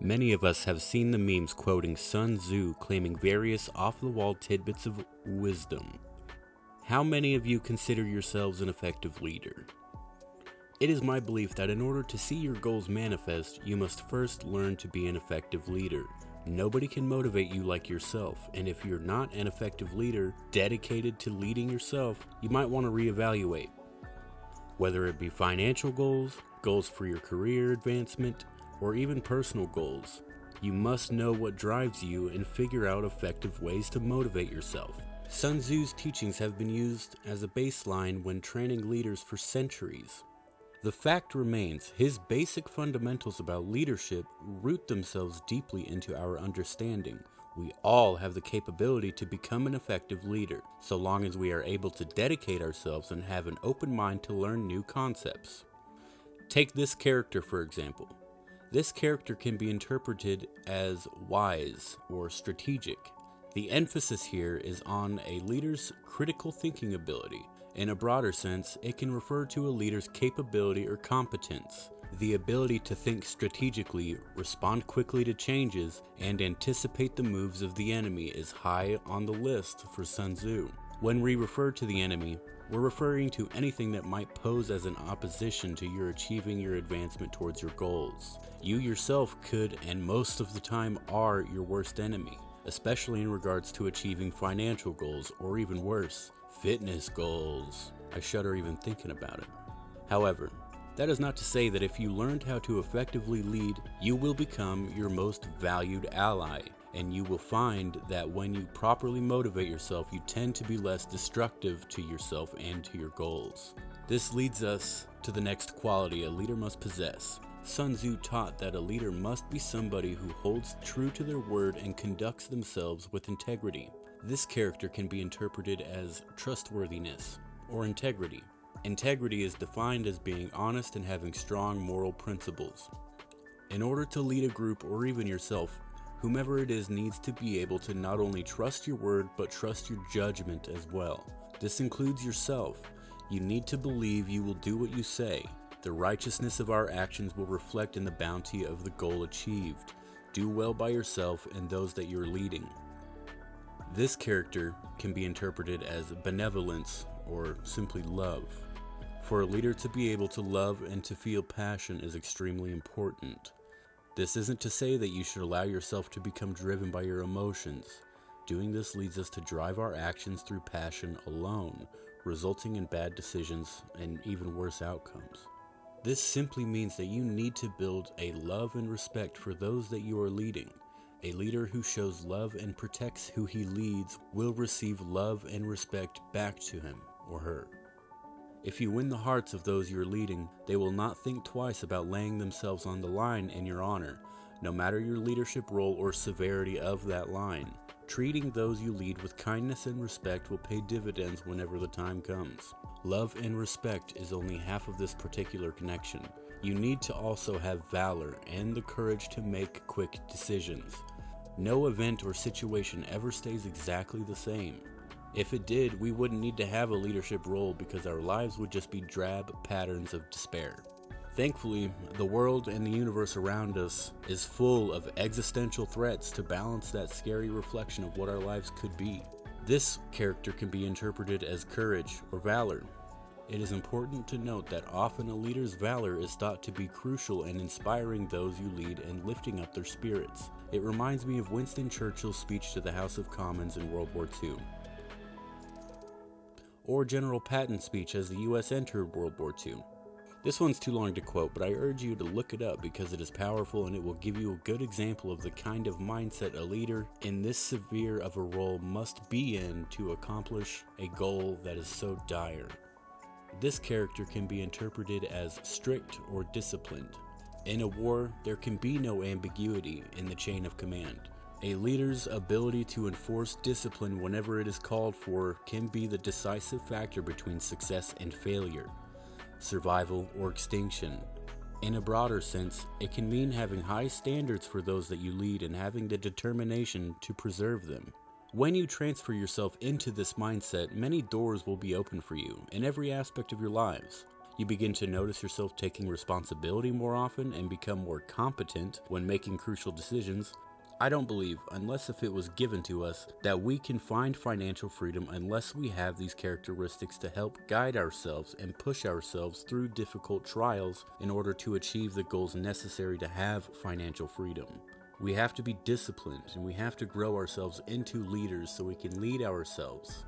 Many of us have seen the memes quoting Sun Tzu claiming various off-the-wall tidbits of wisdom. How many of you consider yourselves an effective leader? It is my belief that in order to see your goals manifest, you must first learn to be an effective leader. Nobody can motivate you like yourself, and if you're not an effective leader dedicated to leading yourself, you might want to reevaluate. Whether it be financial goals, goals for your career advancement, or even personal goals, you must know what drives you and figure out effective ways to motivate yourself. Sun Tzu's teachings have been used as a baseline when training leaders for centuries. The fact remains, his basic fundamentals about leadership root themselves deeply into our understanding. We all have the capability to become an effective leader, so long as we are able to dedicate ourselves and have an open mind to learn new concepts. Take this character, for example. This character can be interpreted as wise or strategic. The emphasis here is on a leader's critical thinking ability. In a broader sense, it can refer to a leader's capability or competence. The ability to think strategically, respond quickly to changes, and anticipate the moves of the enemy is high on the list for Sun Tzu. When we refer to the enemy, we're referring to anything that might pose as an opposition to your achieving your advancement towards your goals. You yourself could, and most of the time are, your worst enemy, especially in regards to achieving financial goals, or even worse, fitness goals. I shudder even thinking about it. However, that is not to say that if you learned how to effectively lead, you will become your most valued ally, and you will find that when you properly motivate yourself, you tend to be less destructive to yourself and to your goals. This leads us to the next quality a leader must possess. Sun Tzu taught that a leader must be somebody who holds true to their word and conducts themselves with integrity. This character can be interpreted as trustworthiness or integrity. Integrity is defined as being honest and having strong moral principles. In order to lead a group or even yourself, whomever it is needs to be able to not only trust your word but trust your judgment as well. This includes yourself. You need to believe you will do what you say. The righteousness of our actions will reflect in the bounty of the goal achieved. Do well by yourself and those that you're leading. This character can be interpreted as benevolence or simply love. For a leader to be able to love and to feel passion is extremely important. This isn't to say that you should allow yourself to become driven by your emotions. Doing this leads us to drive our actions through passion alone, resulting in bad decisions and even worse outcomes. This simply means that you need to build a love and respect for those that you are leading. A leader who shows love and protects who he leads will receive love and respect back to him or her. If you win the hearts of those you're leading, they will not think twice about laying themselves on the line in your honor, no matter your leadership role or severity of that line. Treating those you lead with kindness and respect will pay dividends whenever the time comes. Love and respect is only half of this particular connection. You need to also have valor and the courage to make quick decisions. No event or situation ever stays exactly the same. If it did, we wouldn't need to have a leadership role because our lives would just be drab patterns of despair. Thankfully, the world and the universe around us is full of existential threats to balance that scary reflection of what our lives could be. This character can be interpreted as courage or valor. It is important to note that often a leader's valor is thought to be crucial in inspiring those you lead and lifting up their spirits. It reminds me of Winston Churchill's speech to the House of Commons in World War II. Or General Patton's speech as the U.S. entered World War II. This one's too long to quote, but I urge you to look it up because it is powerful and it will give you a good example of the kind of mindset a leader in this severe of a role must be in to accomplish a goal that is so dire. This character can be interpreted as strict or disciplined. In a war, there can be no ambiguity in the chain of command. A leader's ability to enforce discipline whenever it is called for can be the decisive factor between success and failure, survival or extinction. In a broader sense, it can mean having high standards for those that you lead and having the determination to preserve them. When you transfer yourself into this mindset, many doors will be open for you in every aspect of your lives. You begin to notice yourself taking responsibility more often and become more competent when making crucial decisions. I don't believe, unless if it was given to us, that we can find financial freedom unless we have these characteristics to help guide ourselves and push ourselves through difficult trials in order to achieve the goals necessary to have financial freedom. We have to be disciplined and we have to grow ourselves into leaders so we can lead ourselves.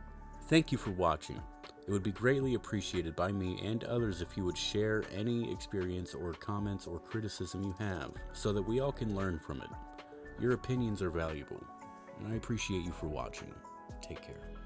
Thank you for watching. It would be greatly appreciated by me and others if you would share any experience or comments or criticism you have so that we all can learn from it. Your opinions are valuable, and I appreciate you for watching. Take care.